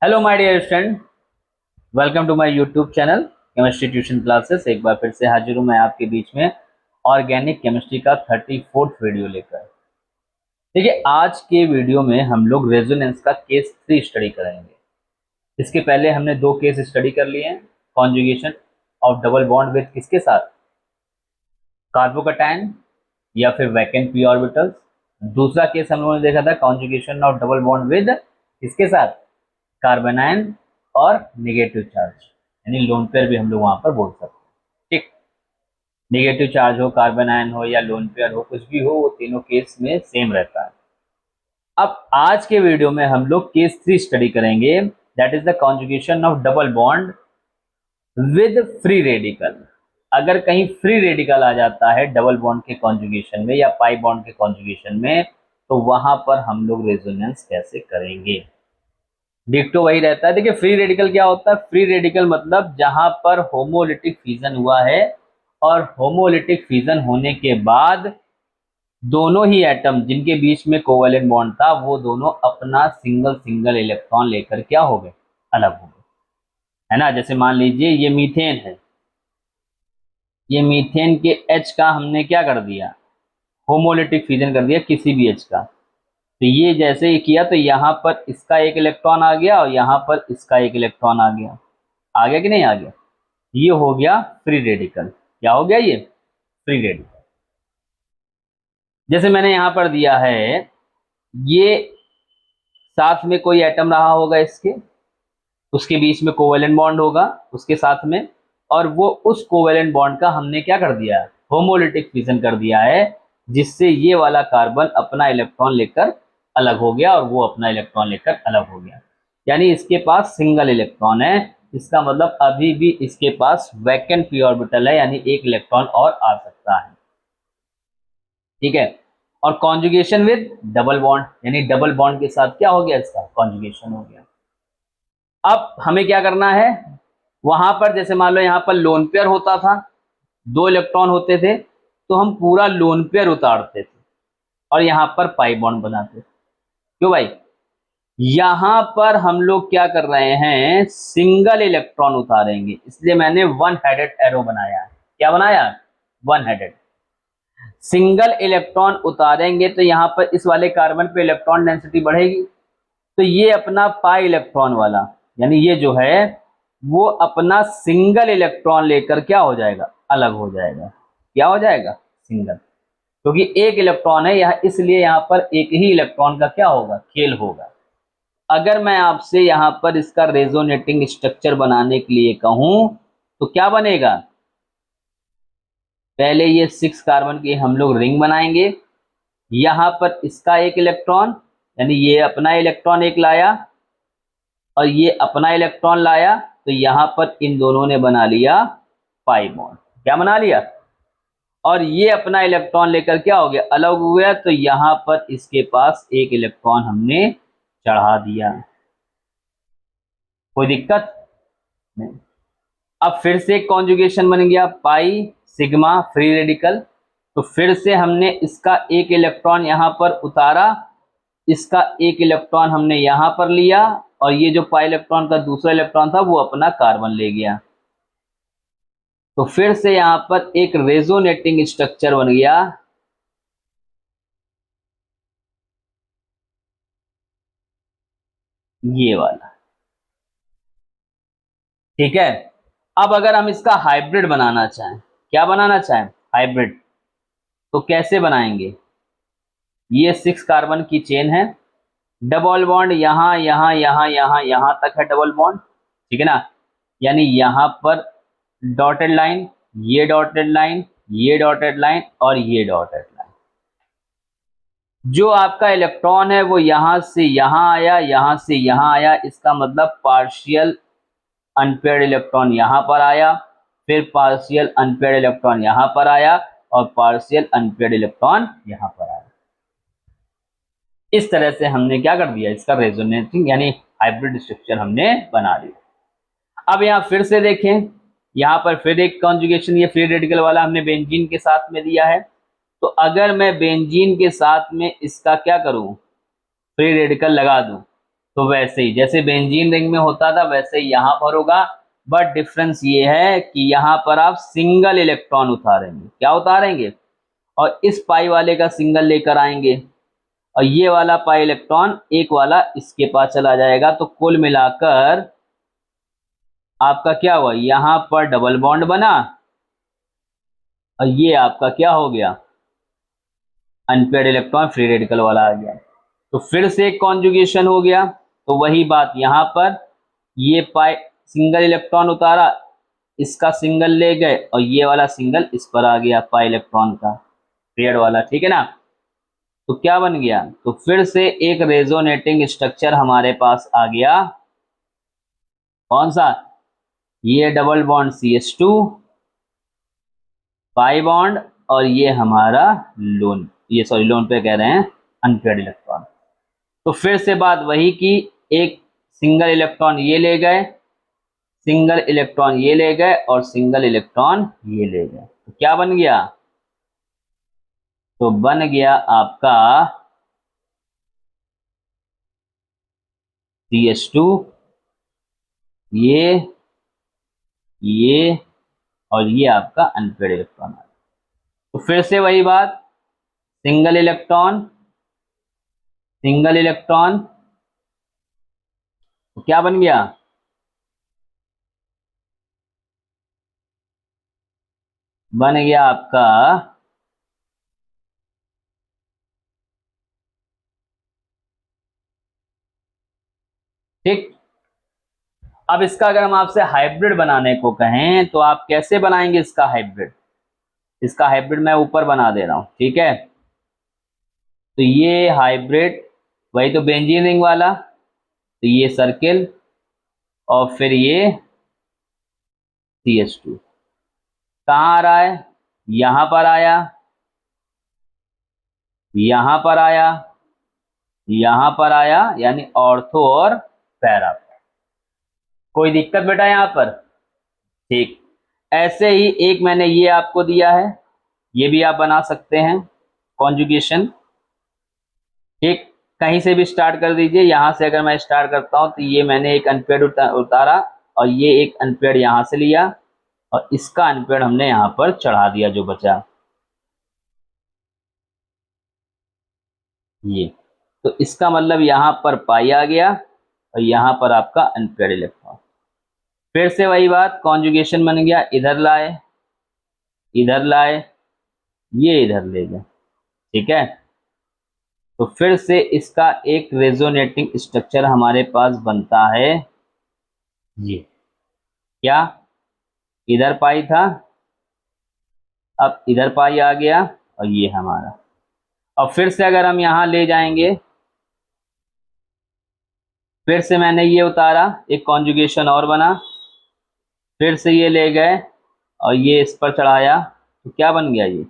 Hello my dear student, welcome to my YouTube channel chemistry tuition classes. एक बार फिर से हाजिर हूँ मैं आपके बीच में ऑर्गेनिक केमिस्ट्री का 34th वीडियो लेकर। देखिए, आज के वीडियो में हम लोग रेजोनेंस का केस 3 स्टडी करेंगे। इसके पहले हमने 2 केस स्टडी कर लिए हैं। Conjugation of double bond with किसके साथ? कार्बोकैटायन या फिर वैकेंट पी ऑर्बिटल्स। दूसरा केस हम लोगों ने देखा था conjugation of double bond with किसके साथ? कार्बोनाइन और नेगेटिव चार्ज, यानी लोन पेयर भी हम लोग वहां पर बोल सकते हैं। ठीक, नेगेटिव चार्ज हो, कार्बोनाइन हो या लोन पेयर हो, कुछ भी हो, वो तीनों केस में सेम रहता है। अब आज के वीडियो में हम लोग केस 3 स्टडी करेंगे, that is the conjugation of double bond with free radical. अगर कहीं फ्री रेडिकल आ जाता है डबल बॉन्ड के कॉन्जुगेशन में या पाई बॉन्ड के कॉन्जुगेशन में, तो वहां पर हम लोग रेजोनेंस कैसे करेंगे? डिक्टो वही रहता है। देखिए, फ्री रेडिकल क्या होता है? फ्री रेडिकल मतलब जहां पर होमोलिटिक फिजन हुआ है और होमोलिटिक फिजन होने के बाद दोनों ही एटम जिनके बीच में कोवेलेंट बॉन्ड था, वो दोनों अपना सिंगल सिंगल इलेक्ट्रॉन लेकर क्या हो गए? अलग हो गए, है ना। जैसे मान लीजिए ये मीथेन है, ये मीथेन के H का हमने क्या कर दिया? होमोलिटिक फिजन कर दिया किसी भी H का। तो ये जैसे ही किया तो यहाँ पर इसका एक इलेक्ट्रॉन आ गया और यहाँ पर इसका एक इलेक्ट्रॉन आ गया। आ गया कि नहीं आ गया? ये हो गया फ्री रेडिकल। क्या हो गया? ये फ्री रेडिकल। जैसे मैंने यहाँ पर दिया है, ये साथ में कोई एटम रहा होगा इसके, उसके बीच में कोवेलेंट बॉन्ड होगा उसके साथ में, और वो उस कोवेलेंट बॉन्ड का हमने क्या कर दिया? होमोलिटिक फिजन कर दिया है, जिससे ये वाला कार्बन अपना इलेक्ट्रॉन लेकर अलग हो गया और वो अपना इलेक्ट्रॉन लेकर अलग हो गया। यानी इसके पास सिंगल इलेक्ट्रॉन है। इसका मतलब अभी भी इसके पास वैकेंट पी ऑर्बिटल है, यानी एक इलेक्ट्रॉन और आ सकता है। ठीक है। और कॉन्जुगेशन विद डबल बॉन्ड, यानी डबल बॉन्ड के साथ क्या हो गया? इसका कॉन्जुगेशन हो गया। अब हमें क्या करना है? वहां पर जैसे मान लो यहाँ पर लोन पेयर होता था, 2 इलेक्ट्रॉन होते थे, तो हम पूरा लोन पेयर उतारते थे और यहाँ पर पाई बॉन्ड बनाते थे। क्यों भाई? यहां पर हम लोग क्या कर रहे हैं? सिंगल इलेक्ट्रॉन उतारेंगे, इसलिए मैंने वन हेडेड एरो बनाया है। क्या बनाया? One headed. सिंगल इलेक्ट्रॉन उतारेंगे तो यहाँ पर इस वाले कार्बन पे इलेक्ट्रॉन डेंसिटी बढ़ेगी, तो ये अपना पाई इलेक्ट्रॉन वाला, यानी ये जो है वो अपना सिंगल इलेक्ट्रॉन लेकर क्या हो जाएगा? अलग हो जाएगा। क्या हो जाएगा? सिंगल। क्योंकि एक इलेक्ट्रॉन है यहाँ, इसलिए यहाँ पर एक ही इलेक्ट्रॉन का क्या होगा? खेल होगा। अगर मैं आपसे यहाँ पर इसका रेजोनेटिंग स्ट्रक्चर बनाने के लिए कहूं तो क्या बनेगा? पहले ये 6 कार्बन की हम लोग रिंग बनाएंगे, यहां पर इसका एक इलेक्ट्रॉन, यानी ये अपना इलेक्ट्रॉन एक लाया और ये अपना इलेक्ट्रॉन लाया, तो यहां पर इन दोनों ने बना लिया पाई बॉन्ड। क्या बना लिया? और ये अपना इलेक्ट्रॉन लेकर क्या हो गया? अलग हो गया। तो यहां पर इसके पास एक इलेक्ट्रॉन हमने चढ़ा दिया। कोई दिक्कत नहीं। अब फिर से कॉन्जुगेशन बन गया, पाई सिग्मा फ्री रेडिकल। तो फिर से हमने इसका एक इलेक्ट्रॉन यहां पर उतारा, इसका एक इलेक्ट्रॉन हमने यहां पर लिया, और ये जो पाई इलेक्ट्रॉन का दूसरा इलेक्ट्रॉन था वो अपना कार्बन ले गया। तो फिर से यहां पर एक रेजोनेटिंग स्ट्रक्चर बन गया। ये वाला। ठीक है। अब अगर हम इसका हाइब्रिड बनाना चाहें, क्या बनाना चाहें? हाइब्रिड, तो कैसे बनाएंगे? ये 6 कार्बन की चेन है, डबल बॉन्ड यहां यहां यहां यहां यहां तक है डबल बॉन्ड। ठीक है ना। यानी यहां पर डॉटेड लाइन, ये डॉटेड लाइन, ये डॉटेड लाइन और ये डॉटेड लाइन। जो आपका इलेक्ट्रॉन है वो यहां से यहां आया, यहां से यहां आया, इसका मतलब पार्शियल अनपेयर्ड इलेक्ट्रॉन यहां पर आया, फिर पार्शियल अनपेयर्ड इलेक्ट्रॉन यहां पर आया और पार्शियल अनपेयर्ड इलेक्ट्रॉन यहां पर आया। इस तरह से हमने क्या कर दिया? इसका रेजोनेटिंग यानी हाइब्रिड स्ट्रक्चर हमने बना दिया। अब यहाँ फिर से देखें, यहाँ पर फिर एक कॉन्जुगेशन ये फ्री रेडिकल वाला हमने बेंजीन के साथ में दिया है। तो अगर मैं बेंजीन के साथ में इसका क्या करूं? फ्री रेडिकल लगा दूं, तो वैसे ही जैसे बेंजीन रिंग में होता था वैसे ही यहाँ पर होगा, बट डिफरेंस ये है कि यहाँ पर आप सिंगल इलेक्ट्रॉन उतारेंगे। क्या उतारेंगे? और इस पाई वाले का सिंगल लेकर आएंगे, और ये वाला पाई इलेक्ट्रॉन एक वाला इसके पास चला जाएगा। तो कुल मिलाकर आपका क्या हुआ, यहां पर डबल बॉन्ड बना, और ये आपका क्या हो गया, अनपेयर्ड इलेक्ट्रॉन फ्री रेडिकल वाला आ गया। तो फिर से एक कॉन्जुगेशन हो गया। तो वही बात यहां पर, ये पाई सिंगल इलेक्ट्रॉन उतारा, इसका सिंगल ले गए, और ये वाला सिंगल इस पर आ गया पाई इलेक्ट्रॉन का पेयर वाला, ठीक है ना। तो क्या बन गया, तो फिर से एक रेजोनेटिंग स्ट्रक्चर हमारे पास आ गया। कौन सा? ये double bond CH2 pi bond, और ये हमारा लोन, ये सॉरी लोन पे कह रहे हैं अनपेयर्ड इलेक्ट्रॉन। तो फिर से बात वही की, एक सिंगल इलेक्ट्रॉन ये ले गए, सिंगल इलेक्ट्रॉन ये ले गए, और सिंगल इलेक्ट्रॉन ये ले गए। तो क्या बन गया, तो बन गया आपका CH2, ये और ये आपका अनपेयर्ड इलेक्ट्रॉन। तो फिर से वही बात, सिंगल इलेक्ट्रॉन सिंगल इलेक्ट्रॉन, तो क्या बन गया, बन गया आपका ठीक। अब इसका अगर हम आपसे हाइब्रिड बनाने को कहें तो आप कैसे बनाएंगे इसका हाइब्रिड? इसका हाइब्रिड मैं ऊपर बना दे रहा हूं, ठीक है। तो ये हाइब्रिड वही तो बेंजीन रिंग वाला, तो ये सर्किल, और फिर ये CH2 कहाँ आ रहा है, यहां पर आया, यहां पर आया, यहां पर आया, यानी ऑर्थो और पैरा। कोई दिक्कत बेटा यहां पर? ठीक। ऐसे ही एक मैंने ये आपको दिया है, ये भी आप बना सकते हैं कॉन्जुगेशन, ठीक। कहीं से भी स्टार्ट कर दीजिए, यहां से अगर मैं स्टार्ट करता हूं तो ये मैंने एक अनपेयर्ड उतारा, और ये एक अनपेयर्ड यहां से लिया, और इसका अनपेयर्ड हमने यहां पर चढ़ा दिया जो बचा ये। तो इसका मतलब यहां पर पाई आ गया, और यहां पर आपका अनपेयर्ड इलेक्ट्रॉन। फिर से वही बात, कॉन्जुगेशन बन गया, इधर लाए, इधर लाए, ये इधर ले गए, ठीक है। तो फिर से इसका एक रेजोनेटिंग स्ट्रक्चर हमारे पास बनता है ये। क्या? इधर पाई था, अब इधर पाई आ गया, और ये हमारा। और फिर से अगर हम यहां ले जाएंगे, फिर से मैंने ये उतारा, एक कॉन्जुगेशन और बना, फिर से ये ले गए, और ये इस पर चढ़ाया, तो क्या बन गया ये,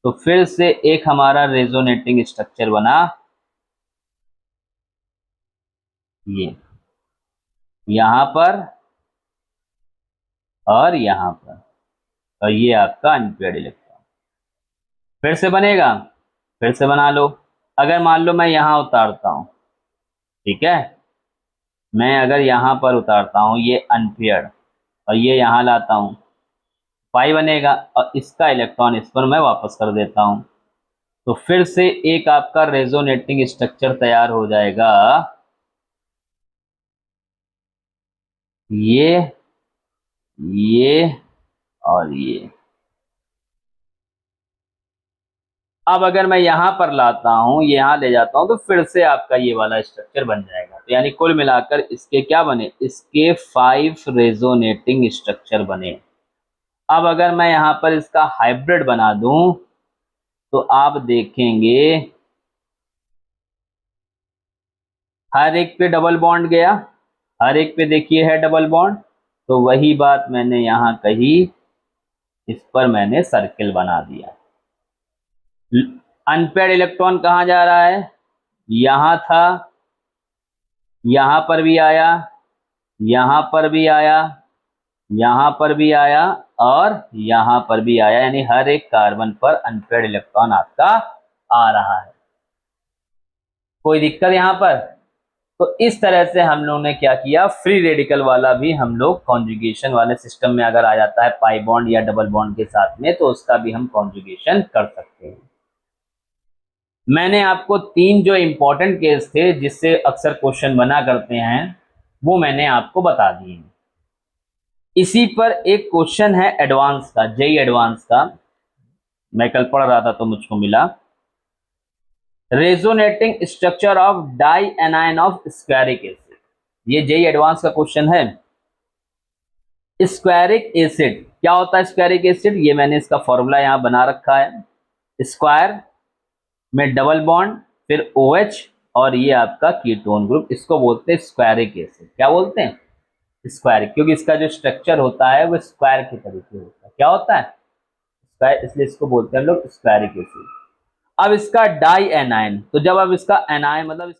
तो फिर से एक हमारा रेजोनेटिंग स्ट्रक्चर बना ये, यहां पर और यहां पर, और ये आपका अनपेयर्ड इलेक्ट्रॉन। फिर से बनेगा, फिर से बना लो। अगर मान लो मैं यहां उतारता हूं, ठीक है, मैं अगर यहां पर उतारता हूं ये अनपेयर्ड, और ये यहां लाता हूं, पाई बनेगा, और इसका इलेक्ट्रॉन इस पर मैं वापस कर देता हूं, तो फिर से एक आपका रेजोनेटिंग स्ट्रक्चर तैयार हो जाएगा, ये और ये। अब अगर मैं यहां पर लाता हूं, यहां ले जाता हूं, तो फिर से आपका ये वाला स्ट्रक्चर बन जाएगा। तो यानी कुल मिलाकर इसके क्या बने, इसके 5 रेजोनेटिंग स्ट्रक्चर बने। अब अगर मैं यहां पर इसका हाइब्रिड बना दूं तो आप देखेंगे हर एक पे डबल बॉन्ड गया, हर एक पे देखिए है डबल बॉन्ड। तो वही बात मैंने यहां कही, इस पर मैंने सर्किल बना दिया। अनपेयर्ड इलेक्ट्रॉन कहां जा रहा है, यहां था, यहां पर भी आया, यहां पर भी आया, यहां पर भी आया, और यहां पर भी आया, यानी हर एक कार्बन पर अनपेयर्ड इलेक्ट्रॉन आपका आ रहा है। कोई दिक्कत यहां पर? तो इस तरह से हम लोगों ने क्या किया, फ्री रेडिकल वाला भी हम लोग कॉन्जुगेशन वाले सिस्टम में अगर आ जाता है पाई बॉन्ड या डबल बॉन्ड के साथ में, तो उसका भी हम कॉन्जुगेशन कर सकते हैं। मैंने आपको 3 जो इंपॉर्टेंट केस थे जिससे अक्सर क्वेश्चन बना करते हैं वो मैंने आपको बता दिए। इसी पर एक क्वेश्चन है एडवांस का, जेई एडवांस का, मैं कल पढ़ रहा था तो मुझको मिला। Resonating structure of dianion of squaric acid, ये जेई एडवांस का क्वेश्चन है। स्क्वायरिक एसिड क्या होता है? स्क्वायरिक एसिड, ये मैंने इसका फॉर्मूला यहां बना रखा है। स्क्वायर में डबल बॉन्ड, फिर OH, और ये आपका कीटोन ग्रुप, इसको बोलते हैं स्क्वायरिक एसिड। क्या बोलते हैं? स्क्वायरिक, क्योंकि इसका जो स्ट्रक्चर होता है वो स्क्वायर के तरीके होता है। क्या होता है? स्क्वायर, इसलिए इसको बोलते हैं हम लोग स्क्वायरिक एसिड। अब इसका डाई एनायन, तो जब अब इसका एनायन मतलब इसका